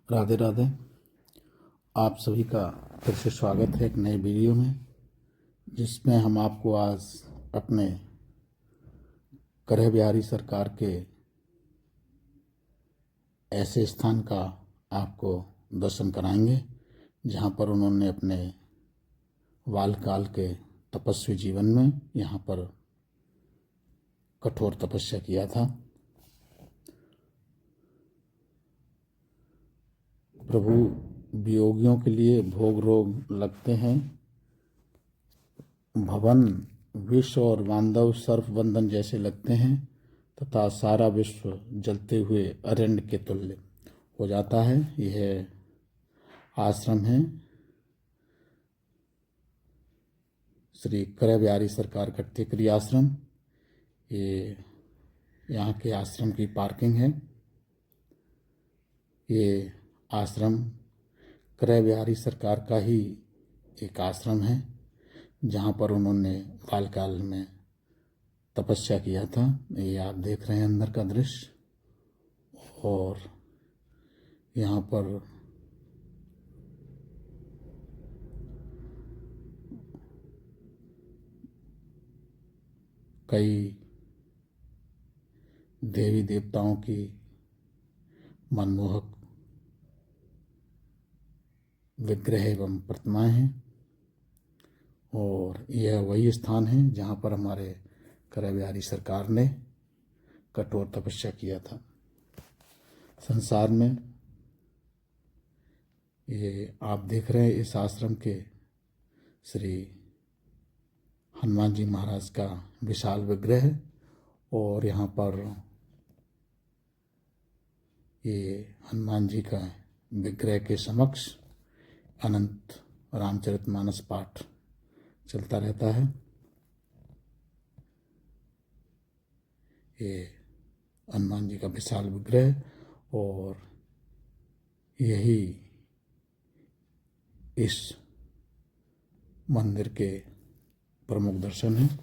राधे राधे। आप सभी का फिर से स्वागत है एक नए वीडियो में, जिसमें हम आपको आज अपने करह बिहारी सरकार के ऐसे स्थान का आपको दर्शन कराएंगे जहाँ पर उन्होंने अपने बालकाल के तपस्वी जीवन में यहाँ पर कठोर तपस्या किया था। प्रभु वियोगियों के लिए भोग रोग लगते हैं, भवन विश्व और बांधव सर्प बंधन जैसे लगते हैं तथा सारा विश्व जलते हुए अरण्य के तुल्य हो जाता है। यह आश्रम है श्री करह बिहारी सरकार कट्टेकरी आश्रम। ये यहाँ के आश्रम की पार्किंग है। ये आश्रम करह बिहारी सरकार का ही एक आश्रम है जहाँ पर उन्होंने बालकाल में तपस्या किया था। ये आप देख रहे हैं अंदर का दृश्य, और यहाँ पर कई देवी देवताओं की मनमोहक विग्रह एवं प्रतिमाएं हैं, और यह वही स्थान है जहाँ पर हमारे करह बिहारी सरकार ने कठोर तपस्या किया था। संसार में ये आप देख रहे हैं इस आश्रम के श्री हनुमान जी महाराज का विशाल विग्रह है, और यहाँ पर ये हनुमान जी का विग्रह के समक्ष अनंत रामचरितमानस पाठ चलता रहता है। ये हनुमान जी का विशाल विग्रह, और यही इस मंदिर के प्रमुख दर्शन हैं।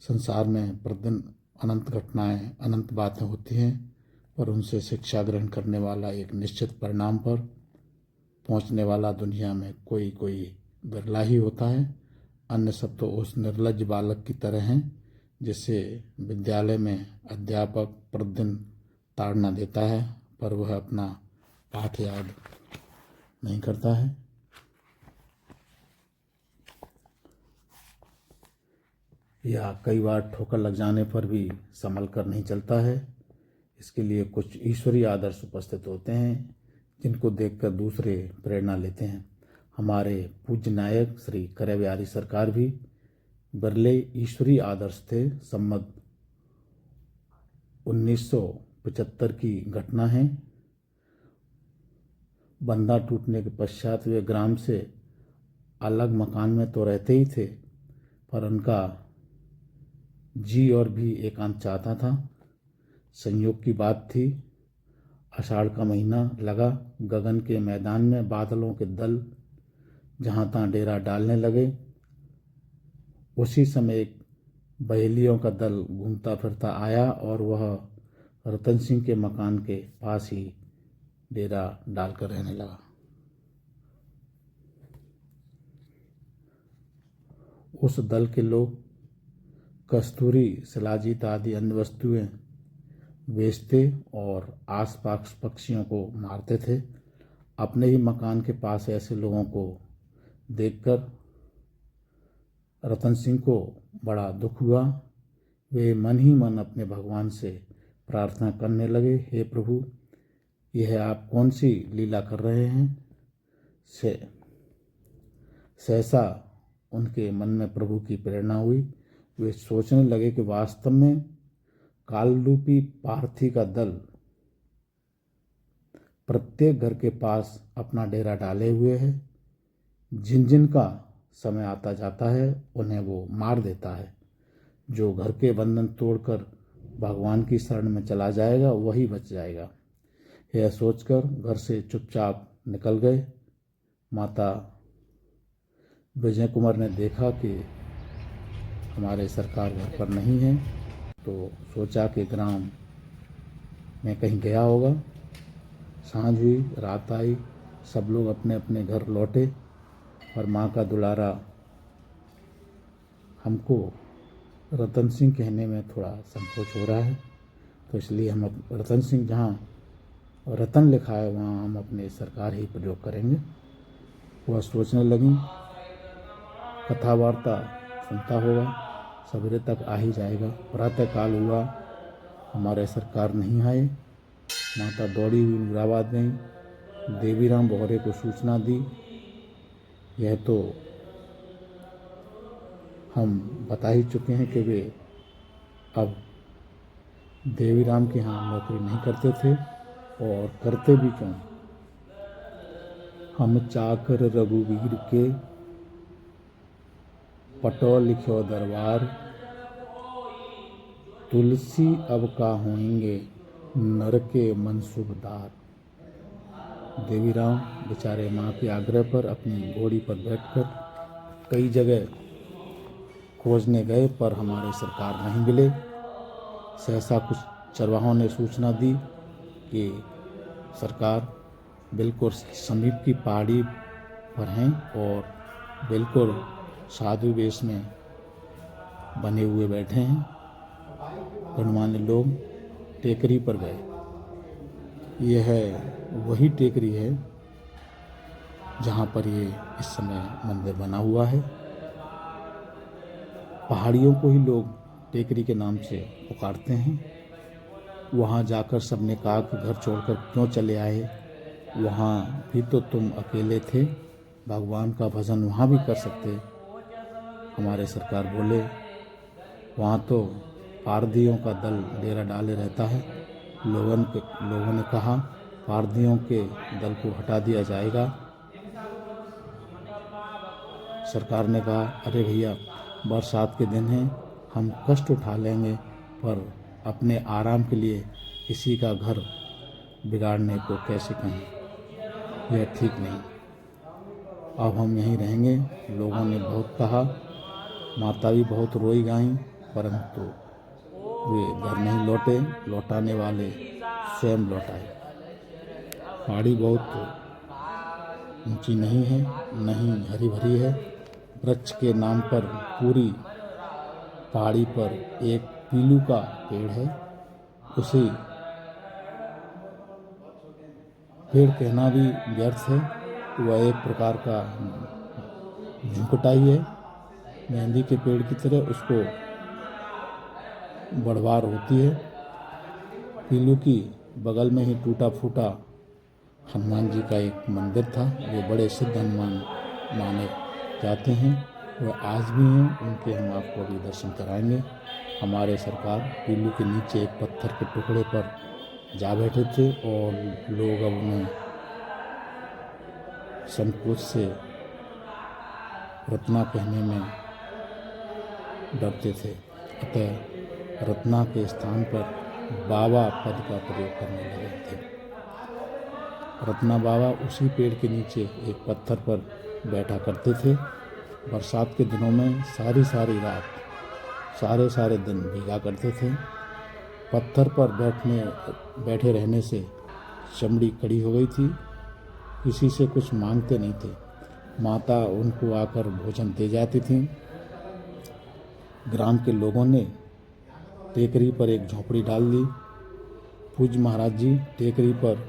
संसार में प्रतिदिन अनंत घटनाएं, अनंत बातें होती हैं, पर उनसे शिक्षा ग्रहण करने वाला एक निश्चित परिणाम पर पहुंचने वाला दुनिया में कोई बिरला ही होता है। अन्य सब तो उस निर्लज्ज बालक की तरह हैं जिसे विद्यालय में अध्यापक प्रतिदिन ताड़ना देता है, पर वह अपना पाठ याद नहीं करता है। या कई बार ठोकर लग जाने पर भी संभल कर नहीं चलता है। इसके लिए कुछ ईश्वरीय आदर्श उपस्थित होते हैं जिनको देखकर दूसरे प्रेरणा लेते हैं। हमारे पूज्य नायक श्री करह बिहारी सरकार भी बिरले ईश्वरीय आदर्श थे। संवत 1975 की घटना है। बंधा टूटने के पश्चात वे ग्राम से अलग मकान में तो रहते ही थे, पर उनका जी और भी एकांत चाहता था। संयोग की बात थी, आषाढ़ का महीना लगा। गगन के मैदान में बादलों के दल जहाँ तहाँ डेरा डालने लगे। उसी समय एक बहेलियों का दल घूमता फिरता आया और वह रतन सिंह के मकान के पास ही डेरा डालकर रहने लगा। उस दल के लोग कस्तूरी, शिलाजीत आदि अन्य वस्तुएं बेचते और आसपास पक्षियों को मारते थे। अपने ही मकान के पास ऐसे लोगों को देखकर रतन सिंह को बड़ा दुख हुआ। वे मन ही मन अपने भगवान से प्रार्थना करने लगे, हे प्रभु, यह आप कौन सी लीला कर रहे हैं। सहसा उनके मन में प्रभु की प्रेरणा हुई। वे सोचने लगे कि वास्तव में कालरूपी पार्थी का दल प्रत्येक घर के पास अपना डेरा डाले हुए है। जिन जिन का समय आता जाता है उन्हें वो मार देता है। जो घर के बंधन तोड़कर भगवान की शरण में चला जाएगा वही बच जाएगा। यह सोचकर घर से चुपचाप निकल गए। माता विजय कुमार ने देखा कि हमारे सरकार घर पर नहीं है, तो सोचा कि ग्राम में कहीं गया होगा। सांझ हुई, रात आई, सब लोग अपने अपने घर लौटे, और माँ का दुलारा हमको रतन सिंह कहने में थोड़ा संकोच हो रहा है, तो इसलिए हम रतन सिंह, जहाँ रतन लिखा है वहाँ हम अपने सरकार ही प्रयोग करेंगे। वह सोचने लगी, कथा वार्ता सुनता होगा, सवेरे तक आ ही जाएगा। प्रातःकाल हुआ, हमारे सरकार नहीं आए। माता दौड़ी हुई मुराबाद गई, देवीराम बोहरे को सूचना दी। यह तो हम बता ही चुके हैं कि वे अब देवीराम के यहाँ नौकरी नहीं करते थे, और करते भी क्यों। हम चाकर रघुवीर के, पटो लिखो दरबार, तुलसी अब का होंगे नर के मनसूबदार। देवीराम बेचारे माँ के आग्रह पर अपनी घोड़ी पर बैठकर कई जगह खोजने गए, पर हमारे सरकार नहीं मिले। सहसा कुछ चरवाहों ने सूचना दी कि सरकार बिल्कुल समीप की पहाड़ी पर हैं, और बिल्कुल साधु वेश में बने हुए बैठे हैं। गणमान्य लोग टेकरी पर गए। यह वही टेकरी है जहाँ पर ये इस समय मंदिर बना हुआ है। पहाड़ियों को ही लोग टेकरी के नाम से पुकारते हैं। वहाँ जाकर सबने कहा कि घर छोड़कर क्यों चले आए, वहाँ भी तो तुम अकेले थे, भगवान का भजन वहाँ भी कर सकते। हमारे सरकार बोले, वहाँ तो पारधियों का दल डेरा डाले रहता है। लोगों ने कहा पारधियों के दल को हटा दिया जाएगा। सरकार ने कहा, अरे भैया, बरसात के दिन हैं, हम कष्ट उठा लेंगे, पर अपने आराम के लिए किसी का घर बिगाड़ने को कैसे कहें, यह ठीक नहीं। अब हम यहीं रहेंगे। लोगों ने बहुत कहा, माता भी बहुत रोई गाईं, परंतु वे घर नहीं लौटे। लौटाने वाले स्वयं लौट आए। पहाड़ी बहुत ऊंची नहीं है, नहीं हरी भरी है। वृक्ष के नाम पर पूरी पहाड़ी पर एक पीलू का पेड़ है। उसी पेड़ कहना भी व्यर्थ है, वह एक प्रकार का झुंकटा ही है। मेहंदी के पेड़ की तरह उसको बढ़वार होती है। पीलू की बगल में ही टूटा फूटा हनुमान जी का एक मंदिर था। वे बड़े सिद्ध हनुमान माने जाते हैं, वह आज भी हैं। उनके हम आपको अभी दर्शन कराएंगे। हमारे सरकार पीलू के नीचे एक पत्थर के टुकड़े पर जा बैठे थे, और लोग अब उन्हें संकोच से रत्ना कहने में डरते थे। अतः रत्ना के स्थान पर बाबा पद का प्रयोग करने लगे थे। रत्ना बाबा उसी पेड़ के नीचे एक पत्थर पर बैठा करते थे। बरसात के दिनों में सारी रात, सारे दिन भीगा करते थे। पत्थर पर बैठे रहने से चमड़ी कड़ी हो गई थी। किसी से कुछ मांगते नहीं थे। माता उनको आकर भोजन दे जाती थी। ग्राम के लोगों ने टेकरी पर एक झोपड़ी डाल दी। पूज्य महाराज जी टेकरी पर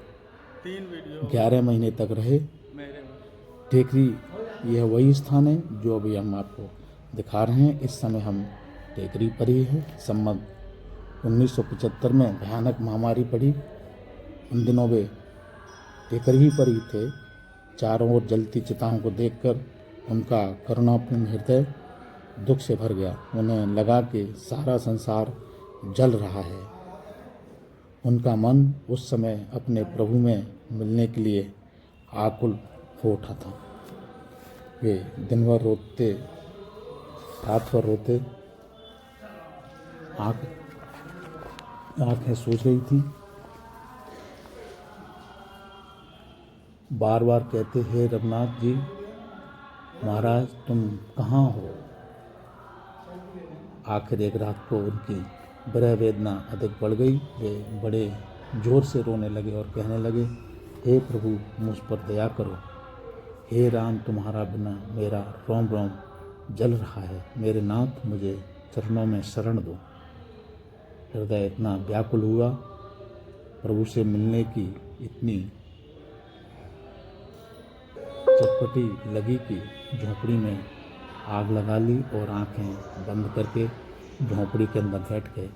11 महीने तक रहे। टेकरी यह वही स्थान है जो अभी हम आपको दिखा रहे हैं। इस समय हम टेकरी पर ही है। संवत 1975 में भयानक महामारी पड़ी। उन दिनों वे टेकरी ही पर ही थे। चारों ओर जलती चिताओं को देखकर उनका करुणापूर्ण हृदय दुख से भर गया। उन्हें लगा कि सारा संसार जल रहा है। उनका मन उस समय अपने प्रभु में मिलने के लिए आकुल हो उठा था। वे दिन भर रोते, रात भर रोते, आँखें सूज गई थी। बार बार कहते, हे रघुनाथ जी महाराज, तुम कहाँ हो। आखिर एक रात को उनकी विरह वेदना अधिक बढ़ गई। वे बड़े जोर से रोने लगे और कहने लगे, हे प्रभु मुझ पर दया करो। हे राम, तुम्हारा बिना मेरा रोम रोम जल रहा है। मेरे नाथ, मुझे चरणों में शरण दो। हृदय इतना व्याकुल हुआ, प्रभु से मिलने की इतनी चटपटी लगी कि झोंपड़ी में आग लगा ली और आंखें बंद करके झोंपड़ी के अंदर बैठ गए।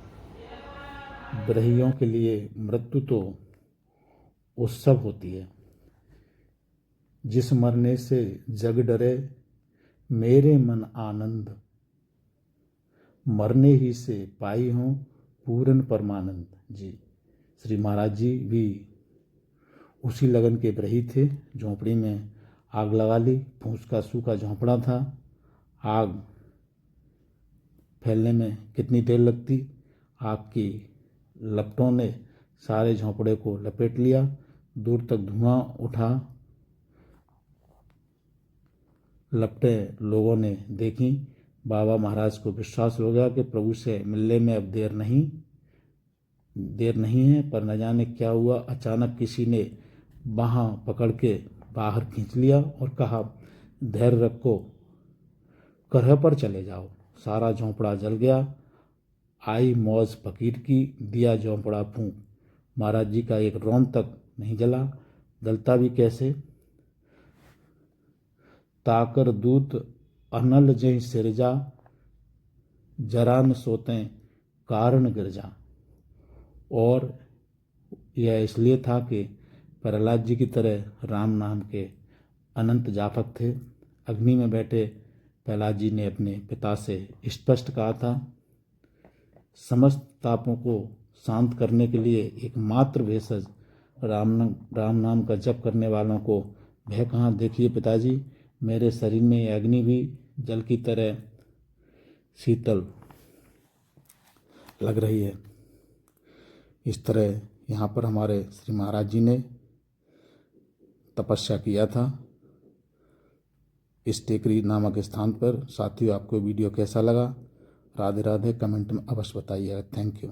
विरहियों के लिए मृत्यु तो उत्सव होती है। जिस मरने से जग डरे, मेरे मन आनंद, मरने ही से पाई हूँ पूर्ण परमानंद। जी, श्री महाराज जी भी उसी लगन के विरही थे। झोंपड़ी में आग लगा ली। फूस का सूखा झोंपड़ा था। आग फैलने में कितनी देर लगती। आग की लपटों ने सारे झोंपड़े को लपेट लिया। दूर तक धुआं उठा। लपटें लोगों ने देखी। बाबा महाराज को विश्वास हो गया कि प्रभु से मिलने में अब देर नहीं है। पर न जाने क्या हुआ, अचानक किसी ने बाँह पकड़ के बाहर खींच लिया और कहा, धैर्य रखो, करह पर चले जाओ। सारा झोंपड़ा जल गया। आई मौज फकीर की, दिया झोंपड़ा फूंक। महाराज जी का एक रोम तक नहीं जला। जलता भी कैसे। ताकर दूत अनल जय सिरजा, जरा न सोते कारण गिरजा। और यह इसलिए था कि प्रहलाद जी की तरह राम नाम के अनंत जापक थे। अग्नि में बैठे प्रहलाद जी ने अपने पिता से स्पष्ट कहा था, समस्त तापों को शांत करने के लिए एकमात्र भेषज राम नाम का जप करने वालों को भय कहाँ। देखिए पिताजी, मेरे शरीर में यह अग्नि भी जल की तरह शीतल लग रही है। इस तरह यहाँ पर हमारे श्री महाराज जी ने तपस्या किया था इस टेकरी नामक स्थान पर। साथियों, आपको वीडियो कैसा लगा? राधे राधे। कमेंट में अवश्य बताइएगा। Thank you.